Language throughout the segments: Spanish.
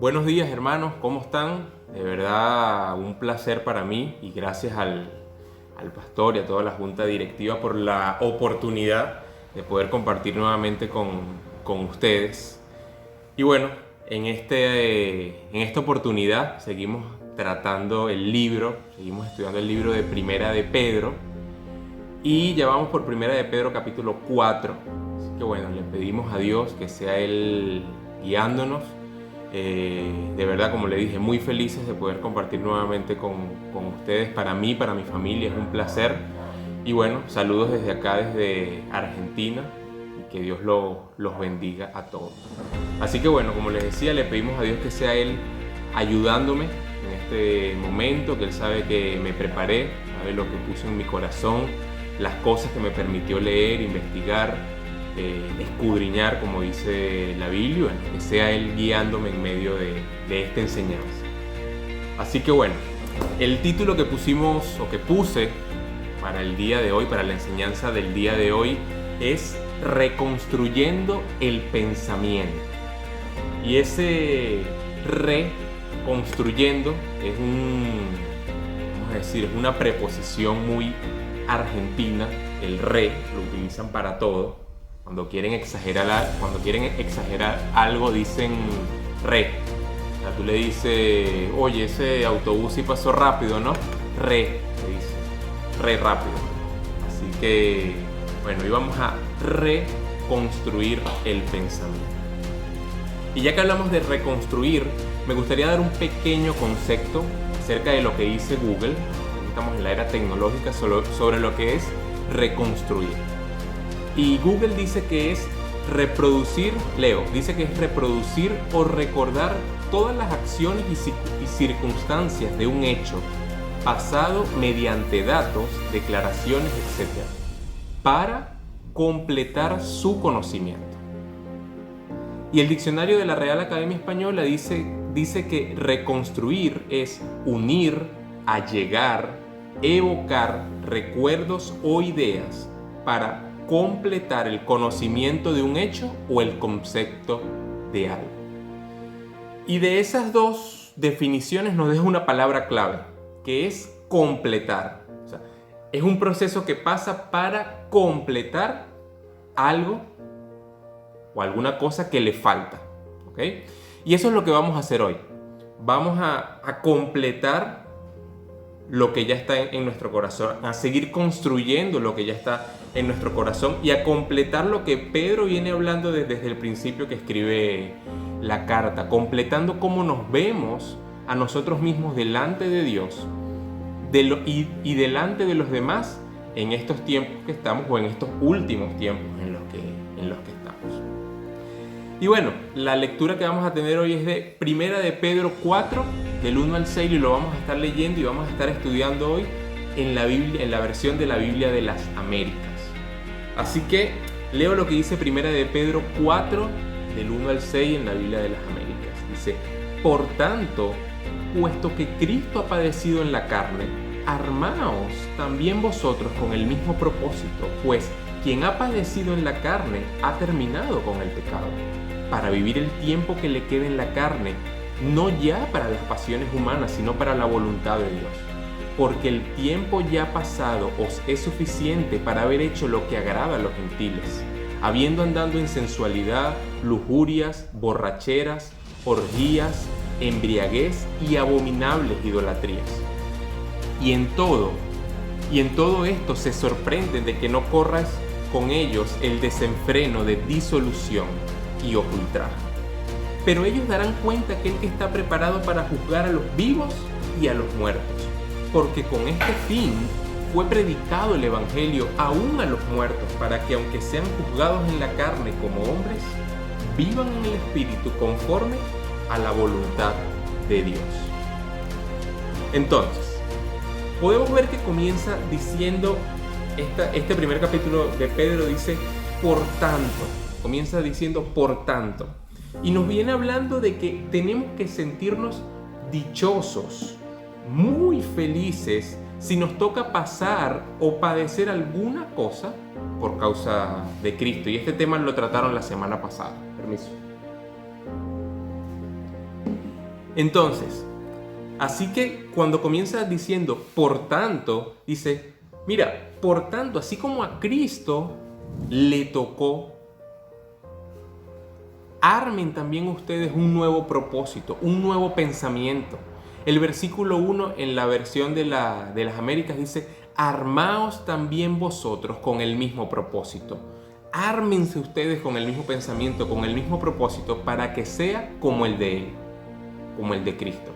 Buenos días, hermanos, ¿cómo están? De verdad un placer para mí y gracias al pastor y a toda la junta directiva por la oportunidad de poder compartir nuevamente con ustedes. Y bueno, en esta oportunidad seguimos tratando seguimos estudiando el libro de Primera de Pedro y ya vamos por Primera de Pedro capítulo 4. Así que bueno, le pedimos a Dios que sea Él guiándonos. De verdad, como le dije, muy felices de poder compartir nuevamente con ustedes. Para mí, para mi familia, es un placer. Y bueno, saludos desde acá, desde Argentina, y que Dios los bendiga a todos. Así que bueno, como les decía, le pedimos a Dios que sea Él ayudándome en este momento, que Él sabe que me preparé, sabe lo que puso en mi corazón, las cosas que me permitió leer, investigar, escudriñar, como dice la Biblia, que sea Él guiándome en medio de esta enseñanza. Así que bueno, el título que pusimos o que puse para el día de hoy, para la enseñanza del día de hoy, es Reconstruyendo el Pensamiento. Y ese reconstruyendo es es una preposición muy argentina. El lo utilizan para todo. Cuando quieren exagerar algo, dicen re. O sea, tú le dices, oye, ese autobús sí pasó rápido, ¿no? Le dice, re rápido. Así que, bueno, hoy vamos a reconstruir el pensamiento. Y ya que hablamos de reconstruir, me gustaría dar un pequeño concepto acerca de lo que dice Google. Estamos en la era tecnológica, sobre lo que es reconstruir. Y Google dice que es dice que es reproducir o recordar todas las acciones y circunstancias de un hecho pasado mediante datos, declaraciones, etc., para completar su conocimiento. Y el diccionario de la Real Academia Española dice que reconstruir es unir, allegar, evocar recuerdos o ideas para completar el conocimiento de un hecho o el concepto de algo. Y de esas dos definiciones nos deja una palabra clave, que es completar. O sea, es un proceso que pasa para completar algo o alguna cosa que le falta. ¿Ok? Y eso es lo que vamos a hacer hoy. Vamos a completar lo que ya está en nuestro corazón, a seguir construyendo lo que ya está en nuestro corazón y a completar lo que Pedro viene hablando desde el principio que escribe la carta, completando cómo nos vemos a nosotros mismos delante de Dios y delante de los demás en estos tiempos que estamos, o en estos últimos tiempos en los que estamos. Y bueno, la lectura que vamos a tener hoy es de Primera de Pedro 4, del 1 al 6, y lo vamos a estar leyendo y vamos a estar estudiando hoy en la Biblia, en la versión de la Biblia de las Américas. Así que leo lo que dice Primera de Pedro 4, del 1 al 6 en la Biblia de las Américas. Dice: por tanto, puesto que Cristo ha padecido en la carne, armaos también vosotros con el mismo propósito, pues quien ha padecido en la carne ha terminado con el pecado, para vivir el tiempo que le quede en la carne, no ya para las pasiones humanas, sino para la voluntad de Dios. Porque el tiempo ya pasado os es suficiente para haber hecho lo que agrada a los gentiles, habiendo andado en sensualidad, lujurias, borracheras, orgías, embriaguez y abominables idolatrías. Y en todo esto se sorprenden de que no corras con ellos el desenfreno de disolución y ultraje. Pero ellos darán cuenta aquel que está preparado para juzgar a los vivos y a los muertos, porque con este fin fue predicado el Evangelio aún a los muertos, para que aunque sean juzgados en la carne como hombres, vivan en el Espíritu conforme a la voluntad de Dios. Entonces, podemos ver que comienza diciendo, este primer capítulo de Pedro dice, por tanto, comienza diciendo por tanto, y nos viene hablando de que tenemos que sentirnos dichosos, muy felices, si nos toca pasar o padecer alguna cosa por causa de Cristo. Y este tema lo trataron la semana pasada. Permiso. Entonces, así que cuando comienza diciendo, por tanto, dice, mira, por tanto, así como a Cristo le tocó, armen también ustedes un nuevo propósito, un nuevo pensamiento. El versículo 1 en la versión de las Américas dice, armaos también vosotros con el mismo propósito. Ármense ustedes con el mismo pensamiento, con el mismo propósito, para que sea como el de Él, como el de Cristo.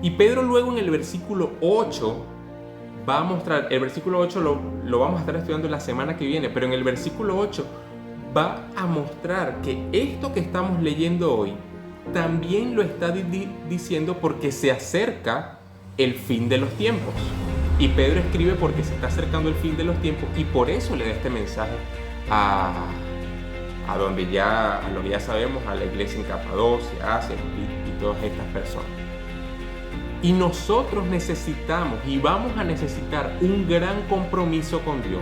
Y Pedro luego en el versículo 8 va a mostrar, el versículo 8 lo vamos a estar estudiando la semana que viene, pero en el versículo 8 va a mostrar que esto que estamos leyendo hoy también lo está diciendo porque se acerca el fin de los tiempos. Y Pedro escribe porque se está acercando el fin de los tiempos y por eso le da este mensaje a lo que ya sabemos, a la iglesia en Capadocia, Asia y todas estas personas. Y nosotros necesitamos y vamos a necesitar un gran compromiso con Dios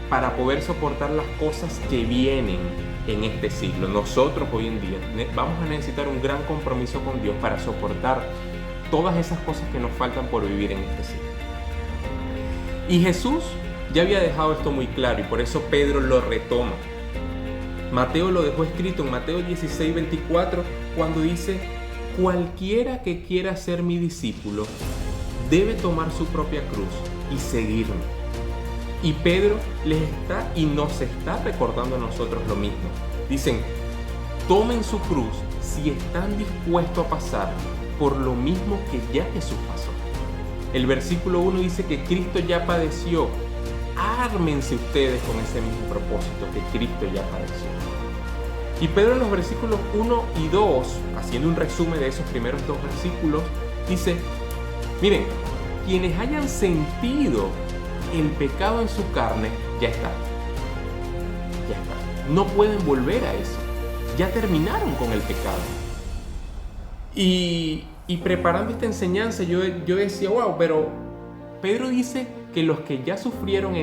para poder soportar las cosas que vienen en este siglo. Nosotros hoy en día vamos a necesitar un gran compromiso con Dios para soportar todas esas cosas que nos faltan por vivir en este siglo. Y Jesús ya había dejado esto muy claro y por eso Pedro lo retoma. Mateo lo dejó escrito en Mateo 16:24 cuando dice: cualquiera que quiera ser mi discípulo debe tomar su propia cruz y seguirme. Y Pedro les está y nos está recordando a nosotros lo mismo. Dicen, tomen su cruz si están dispuestos a pasar por lo mismo que ya Jesús pasó. El versículo 1 dice que Cristo ya padeció. Ármense ustedes con ese mismo propósito que Cristo ya padeció. Y Pedro en los versículos 1 y 2, haciendo un resumen de esos primeros dos versículos, dice, miren, quienes hayan sentido el pecado en su carne, ya está. Ya está. No pueden volver a eso. Ya terminaron con el pecado. Y preparando esta enseñanza, yo decía, wow, pero Pedro dice que los que ya sufrieron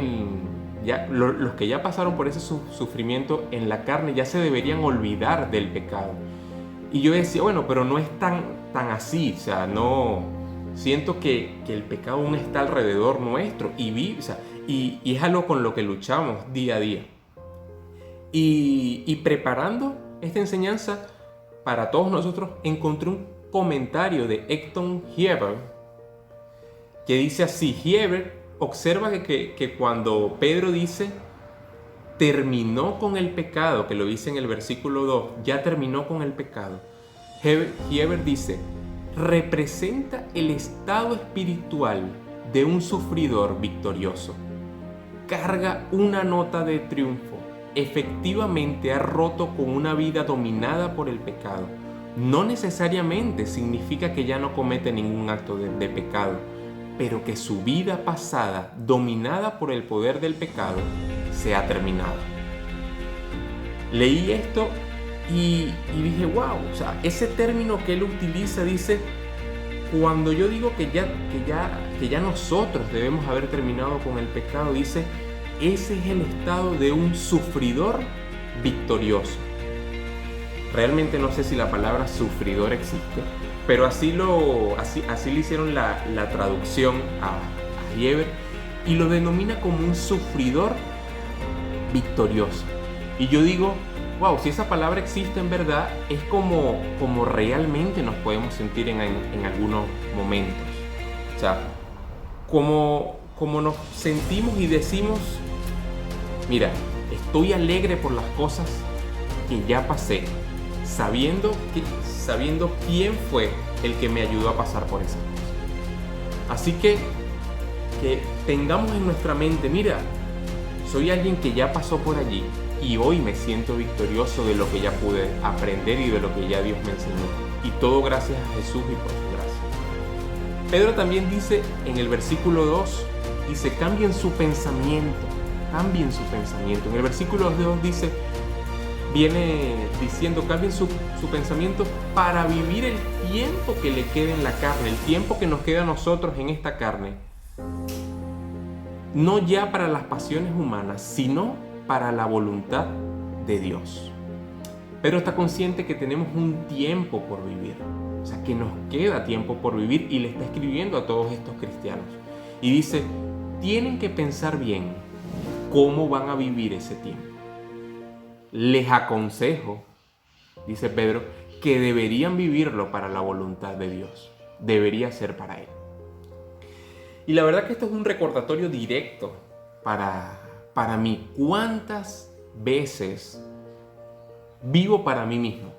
los que ya pasaron por ese sufrimiento en la carne ya se deberían olvidar del pecado. Y yo decía, bueno, pero no es tan así, o sea, no, siento que el pecado aún está alrededor nuestro y es algo con lo que luchamos día a día. Y preparando esta enseñanza para todos nosotros, encontré un comentario de Eckton Hieber que dice así. Hieber observa que cuando Pedro dice terminó con el pecado, que lo dice en el versículo 2, ya terminó con el pecado, Hieber dice, representa el estado espiritual de un sufridor victorioso. Carga una nota de triunfo. Efectivamente ha roto con una vida dominada por el pecado. No necesariamente significa que ya no comete ningún acto de pecado, pero que su vida pasada, dominada por el poder del pecado, se ha terminado. Leí esto y dije, wow, o sea, ese término que él utiliza dice, cuando yo digo que ya nosotros debemos haber terminado con el pecado, dice, ese es el estado de un sufridor victorioso. Realmente no sé si la palabra sufridor existe, pero así le hicieron la traducción a Hieber y lo denomina como un sufridor victorioso. Y yo digo, wow, si esa palabra existe en verdad, es como realmente nos podemos sentir en algunos momentos. O sea, como nos sentimos y decimos, mira, estoy alegre por las cosas que ya pasé, sabiendo quién fue el que me ayudó a pasar por esas cosas. Así que tengamos en nuestra mente, mira, soy alguien que ya pasó por allí y hoy me siento victorioso de lo que ya pude aprender y de lo que ya Dios me enseñó. Y todo gracias a Jesús y por su gracia. Pedro también dice en el versículo 2, dice, cambien su pensamiento. En el versículo 2 dice, viene diciendo, cambien su pensamiento para vivir el tiempo que le queda en la carne, el tiempo que nos queda a nosotros en esta carne. No ya para las pasiones humanas, sino para la voluntad de Dios. Pedro está consciente que tenemos un tiempo por vivir, o sea, que nos queda tiempo por vivir, y le está escribiendo a todos estos cristianos. Y dice, tienen que pensar bien cómo van a vivir ese tiempo. Les aconsejo, dice Pedro, que deberían vivirlo para la voluntad de Dios. Debería ser para Él. Y la verdad que esto es un recordatorio directo para mí. ¿Cuántas veces vivo para mí mismo?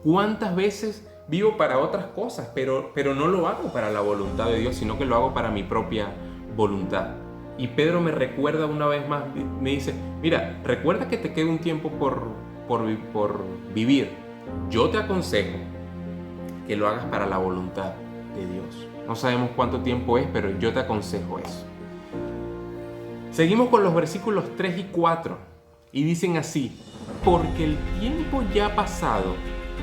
¿Cuántas veces vivo para otras cosas, pero no lo hago para la voluntad de Dios, sino que lo hago para mi propia voluntad? Y Pedro me recuerda una vez más, me dice, mira, recuerda que te queda un tiempo por vivir. Yo te aconsejo que lo hagas para la voluntad de Dios. No sabemos cuánto tiempo es, pero yo te aconsejo eso. Seguimos con los versículos 3 y 4 y dicen así, porque el tiempo ya pasado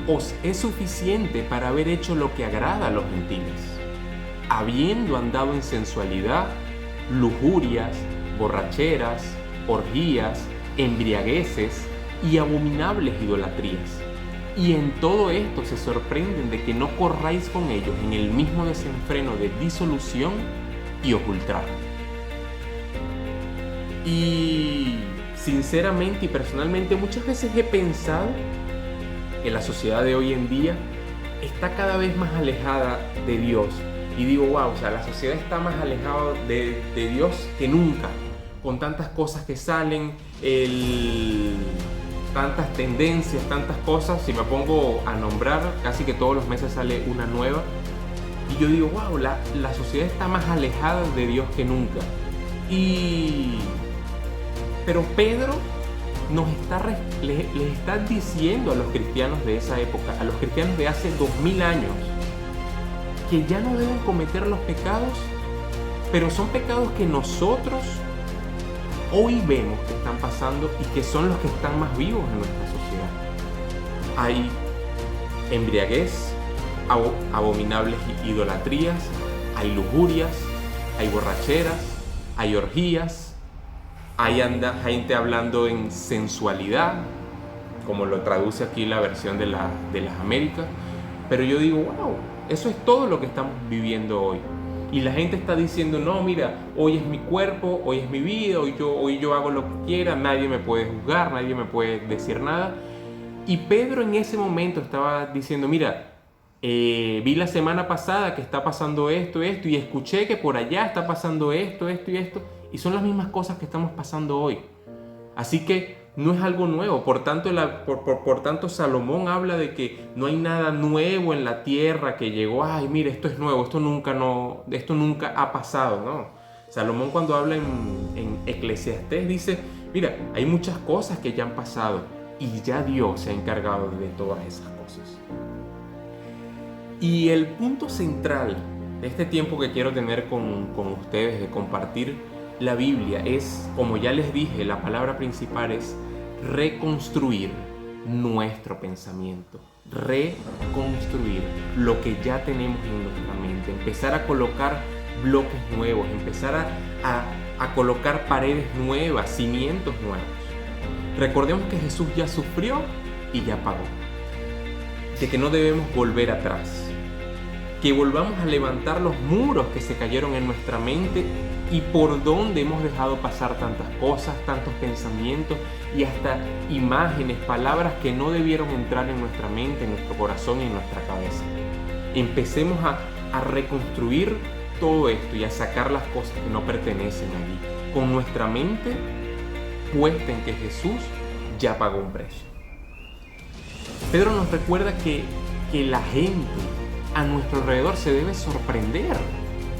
os es suficiente para haber hecho lo que agrada a los gentiles, habiendo andado en sensualidad, lujurias, borracheras, orgías, embriagueces y abominables idolatrías. Y en todo esto se sorprenden de que no corráis con ellos en el mismo desenfreno de disolución y ocultar. Y sinceramente y personalmente muchas veces he pensado que la sociedad de hoy en día está cada vez más alejada de Dios. Y digo, wow, o sea, la sociedad está más alejada de Dios que nunca, con tantas cosas que salen, tantas tendencias, tantas cosas. Si me pongo a nombrar, casi que todos los meses sale una nueva. Y yo digo, wow, la sociedad está más alejada de Dios que nunca. Pero Pedro les está diciendo a los cristianos de esa época, a los cristianos de hace 2000 años, que ya no deben cometer los pecados, pero son pecados que nosotros hoy vemos que están pasando y que son los que están más vivos en nuestra sociedad. Hay embriaguez, abominables idolatrías, hay lujurias, hay borracheras, hay orgías, hay gente hablando en sensualidad, como lo traduce aquí la versión de las Américas. Pero yo digo, wow, eso es todo lo que estamos viviendo hoy. Y la gente está diciendo, no, mira, hoy es mi cuerpo, hoy es mi vida, hoy yo hago lo que quiera, nadie me puede juzgar, nadie me puede decir nada. Y Pedro en ese momento estaba diciendo, mira, vi la semana pasada que está pasando esto, y escuché que por allá está pasando esto, y esto, y son las mismas cosas que estamos pasando hoy. Así que no es algo nuevo. Por tanto, Salomón habla de que no hay nada nuevo en la tierra que llegó, ay, mire, esto es nuevo, esto nunca ha pasado, ¿no? Salomón, cuando habla en Eclesiastés, dice, mira, hay muchas cosas que ya han pasado y ya Dios se ha encargado de todas esas cosas. Y el punto central de este tiempo que quiero tener con ustedes, de compartir la Biblia, es, como ya les dije, la palabra principal es reconstruir nuestro pensamiento, reconstruir lo que ya tenemos en nuestra mente, empezar a colocar bloques nuevos, empezar a colocar paredes nuevas, cimientos nuevos. Recordemos que Jesús ya sufrió y ya pagó, de que no debemos volver atrás, que volvamos a levantar los muros que se cayeron en nuestra mente y por donde hemos dejado pasar tantas cosas, tantos pensamientos y hasta imágenes, palabras que no debieron entrar en nuestra mente, en nuestro corazón y en nuestra cabeza. Empecemos a reconstruir todo esto y a sacar las cosas que no pertenecen allí, con nuestra mente puesta en que Jesús ya pagó un precio. Pedro nos recuerda que la gente a nuestro alrededor se debe sorprender.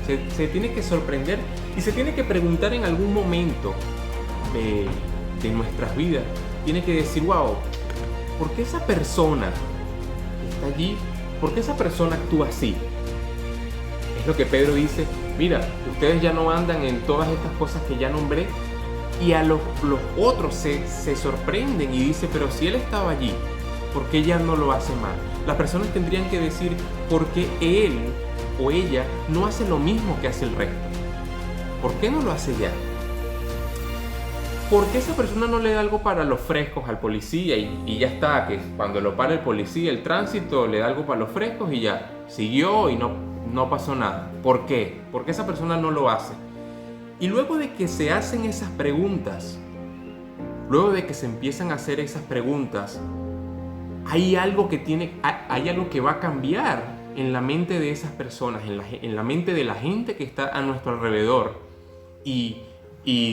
Se tiene que sorprender y se tiene que preguntar en algún momento de nuestras vidas. Tiene que decir, wow, ¿por qué esa persona que está allí, por qué esa persona actúa así? Es lo que Pedro dice, mira, ustedes ya no andan en todas estas cosas que ya nombré. Y a los otros se sorprenden y dicen, pero si él estaba allí, ¿por qué ella no lo hace mal? Las personas tendrían que decir, ¿por qué él o ella no hace lo mismo que hace el resto? ¿Por qué no lo hace ya? ¿por qué esa persona no le da algo para los frescos al policía y ya está? Que cuando lo para el policía, el tránsito, le da algo para los frescos y ya, siguió y no pasó nada. ¿Por qué? ¿Por qué esa persona no lo hace? Y luego de que se hacen esas preguntas, luego de que se empiezan a hacer esas preguntas, hay algo que va a cambiar en la mente de esas personas, en la mente de la gente que está a nuestro alrededor. Y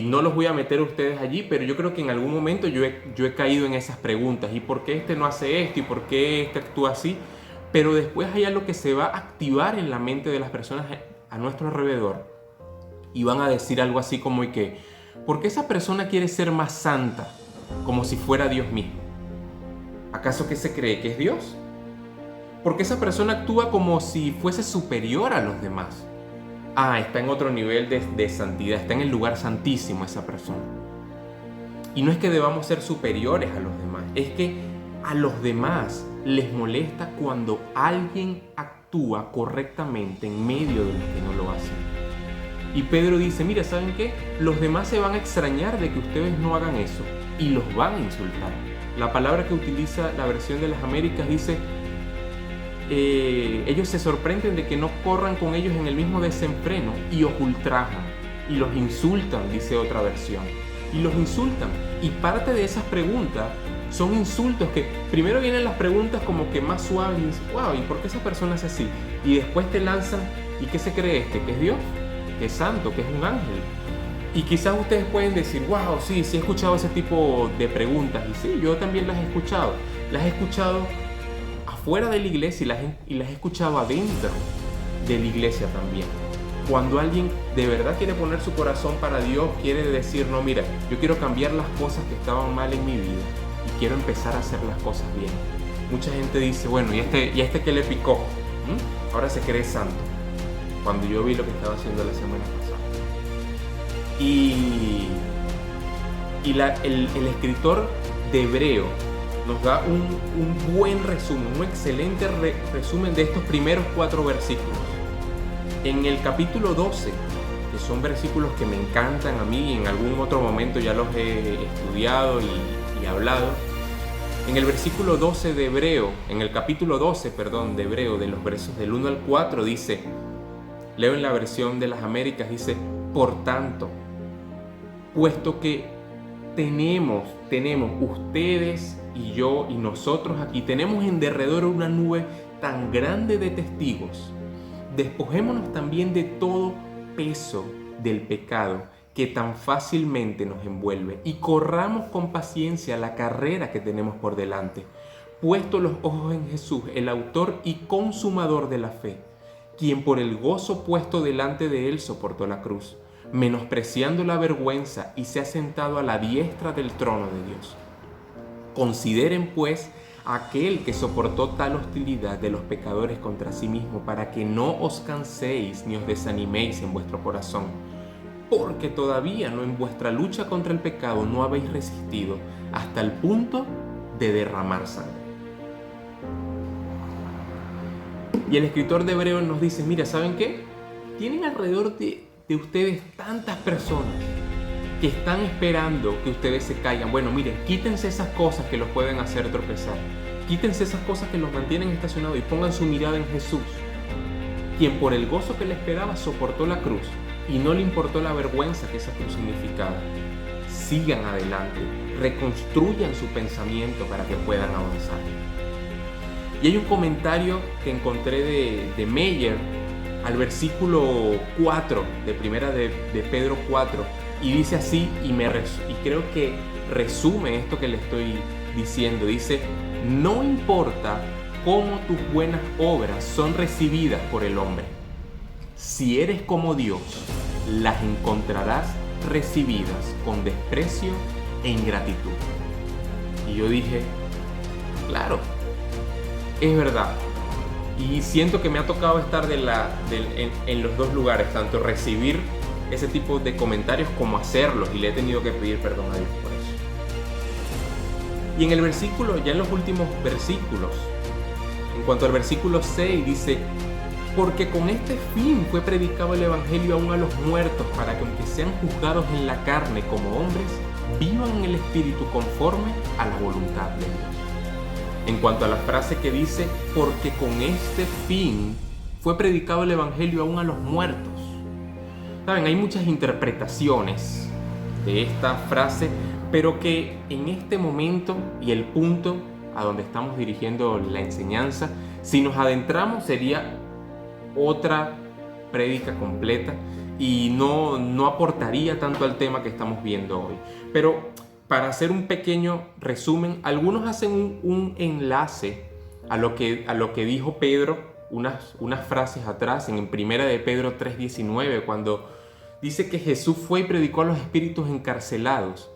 no los voy a meter a ustedes allí, pero yo creo que en algún momento yo he caído en esas preguntas. ¿Y por qué este no hace esto? ¿Y por qué este actúa así? Pero después hay algo que se va a activar en la mente de las personas a nuestro alrededor. Y van a decir algo así como que, ¿por qué esa persona quiere ser más santa? Como si fuera Dios mismo. ¿Acaso que se cree que es Dios? ¿Por qué esa persona actúa como si fuese superior a los demás? Está en otro nivel de santidad, está en el lugar santísimo esa persona. Y no es que debamos ser superiores a los demás, es que a los demás les molesta cuando alguien actúa correctamente en medio de los que no lo hacen. Y Pedro dice, mira, ¿saben qué? Los demás se van a extrañar de que ustedes no hagan eso y los van a insultar. La palabra que utiliza la versión de las Américas dice, ellos se sorprenden de que no corran con ellos en el mismo desenfreno y os ultrajan y los insultan, dice otra versión. Y los insultan. Y parte de esas preguntas son insultos que primero vienen las preguntas como que más suaves y dices, wow, ¿y por qué esa persona es así? Y después te lanzan, ¿y qué se cree este? ¿Que es Dios? ¿Que es santo? ¿Que es un ángel? Y quizás ustedes pueden decir, wow, sí he escuchado ese tipo de preguntas. Y sí, yo también las he escuchado. Las he escuchado afuera de la iglesia y las he escuchado adentro de la iglesia también. Cuando alguien de verdad quiere poner su corazón para Dios, quiere decir, no, mira, yo quiero cambiar las cosas que estaban mal en mi vida y quiero empezar a hacer las cosas bien. Mucha gente dice, bueno, ¿y este qué le picó? Ahora se cree santo. Cuando yo vi lo que estaba haciendo la semana pasada. Y el escritor de Hebreo nos da un buen resumen, un excelente resumen de estos primeros 4 versículos. En el capítulo 12, que son versículos que me encantan a mí, en algún otro momento ya los he estudiado y hablado. En el versículo 12 de Hebreo, en el capítulo 12, de Hebreo, de los versos del 1 al 4, dice, leo en la versión de las Américas, dice, por tanto, puesto que tenemos ustedes y yo y nosotros aquí, tenemos en derredor una nube tan grande de testigos, despojémonos también de todo peso del pecado que tan fácilmente nos envuelve y corramos con paciencia la carrera que tenemos por delante, puesto los ojos en Jesús, el autor y consumador de la fe, quien por el gozo puesto delante de él soportó la cruz, menospreciando la vergüenza y se ha sentado a la diestra del trono de Dios. Consideren pues aquel que soportó tal hostilidad de los pecadores contra sí mismo, para que no os canséis ni os desaniméis en vuestro corazón, porque todavía no en vuestra lucha contra el pecado no habéis resistido hasta el punto de derramar sangre. Y el escritor de Hebreos nos dice, mira, ¿saben qué? Tienen alrededor de ustedes tantas personas que están esperando que ustedes se caigan. Bueno, miren, quítense esas cosas que los pueden hacer tropezar. Quítense esas cosas que los mantienen estacionados y pongan su mirada en Jesús, quien por el gozo que le esperaba soportó la cruz y no le importó la vergüenza que esa cruz significaba. Sigan adelante, reconstruyan su pensamiento para que puedan avanzar. Y hay un comentario que encontré de Meyer al versículo 4 de primera de Pedro 4, y dice así, y creo que resume esto que le estoy diciendo. Dice, no importa cómo tus buenas obras son recibidas por el hombre, si eres como Dios, las encontrarás recibidas con desprecio e ingratitud. Y yo dije, claro, es verdad. Y siento que me ha tocado estar en los dos lugares, tanto recibir ese tipo de comentarios como hacerlos, y le he tenido que pedir perdón a Dios por eso. Y en el versículo, ya en los últimos versículos, en cuanto al versículo 6, dice, porque con este fin fue predicado el evangelio aún a los muertos, para que aunque sean juzgados en la carne como hombres, vivan en el Espíritu conforme a la voluntad de Dios. En cuanto a la frase que dice, porque con este fin fue predicado el Evangelio aún a los muertos. Saben, hay muchas interpretaciones de esta frase, pero que en este momento y el punto a donde estamos dirigiendo la enseñanza, si nos adentramos sería otra prédica completa y no aportaría tanto al tema que estamos viendo hoy. Pero para hacer un pequeño resumen, algunos hacen un enlace a lo que dijo Pedro unas frases atrás en Primera de Pedro 3:19, cuando dice que Jesús fue y predicó a los espíritus encarcelados.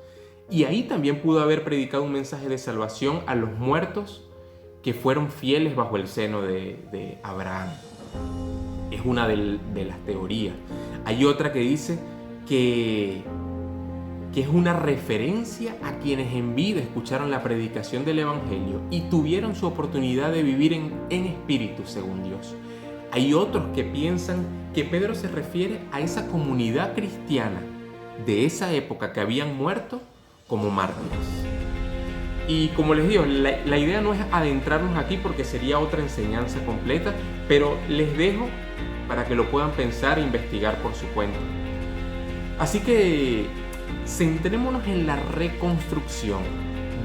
Y ahí también pudo haber predicado un mensaje de salvación a los muertos que fueron fieles bajo el seno de Abraham. Es una de las teorías. Hay otra que dice que es una referencia a quienes en vida escucharon la predicación del Evangelio y tuvieron su oportunidad de vivir en espíritu según Dios. Hay otros que piensan que Pedro se refiere a esa comunidad cristiana de esa época que habían muerto como mártires. Y como les digo, la idea no es adentrarnos aquí porque sería otra enseñanza completa, pero les dejo para que lo puedan pensar e investigar por su cuenta. Así que centrémonos en la reconstrucción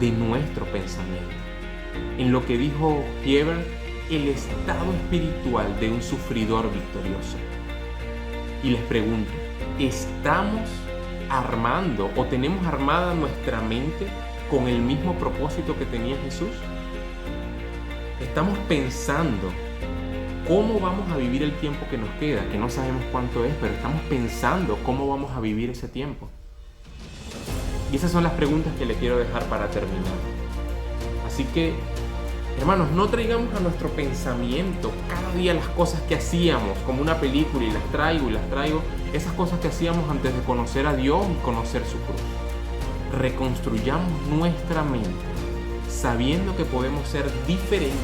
de nuestro pensamiento, en lo que dijo Heber, el estado espiritual de un sufridor victorioso. Y les pregunto, ¿estamos armando o tenemos armada nuestra mente con el mismo propósito que tenía Jesús? ¿Estamos pensando cómo vamos a vivir el tiempo que nos queda? Que no sabemos cuánto es, pero estamos pensando cómo vamos a vivir ese tiempo. Y esas son las preguntas que le quiero dejar para terminar. Así que, hermanos, no traigamos a nuestro pensamiento cada día las cosas que hacíamos, como una película, y las traigo, esas cosas que hacíamos antes de conocer a Dios y conocer su cruz. Reconstruyamos nuestra mente, sabiendo que podemos ser diferentes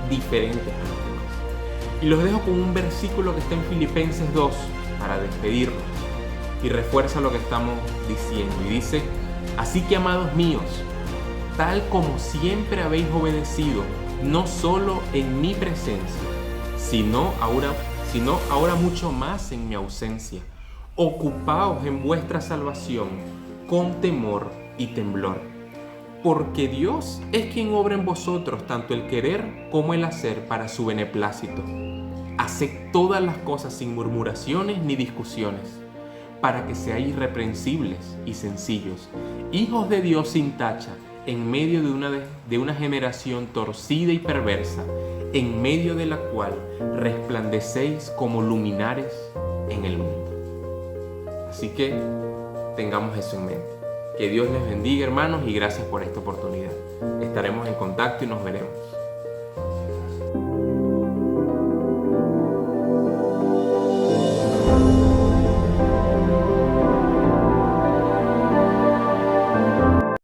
a los demás. Y los dejo con un versículo que está en Filipenses 2 para despedirnos y refuerza lo que estamos diciendo. Y dice, así que, amados míos, tal como siempre habéis obedecido, no solo en mi presencia, sino ahora mucho más en mi ausencia, ocupaos en vuestra salvación con temor y temblor, porque Dios es quien obra en vosotros tanto el querer como el hacer para su beneplácito. Haced todas las cosas sin murmuraciones ni discusiones, para que seáis irreprensibles y sencillos, hijos de Dios sin tacha, en medio de una generación torcida y perversa, en medio de la cual resplandecéis como luminares en el mundo. Así que tengamos eso en mente. Que Dios les bendiga, hermanos, y gracias por esta oportunidad. Estaremos en contacto y nos veremos.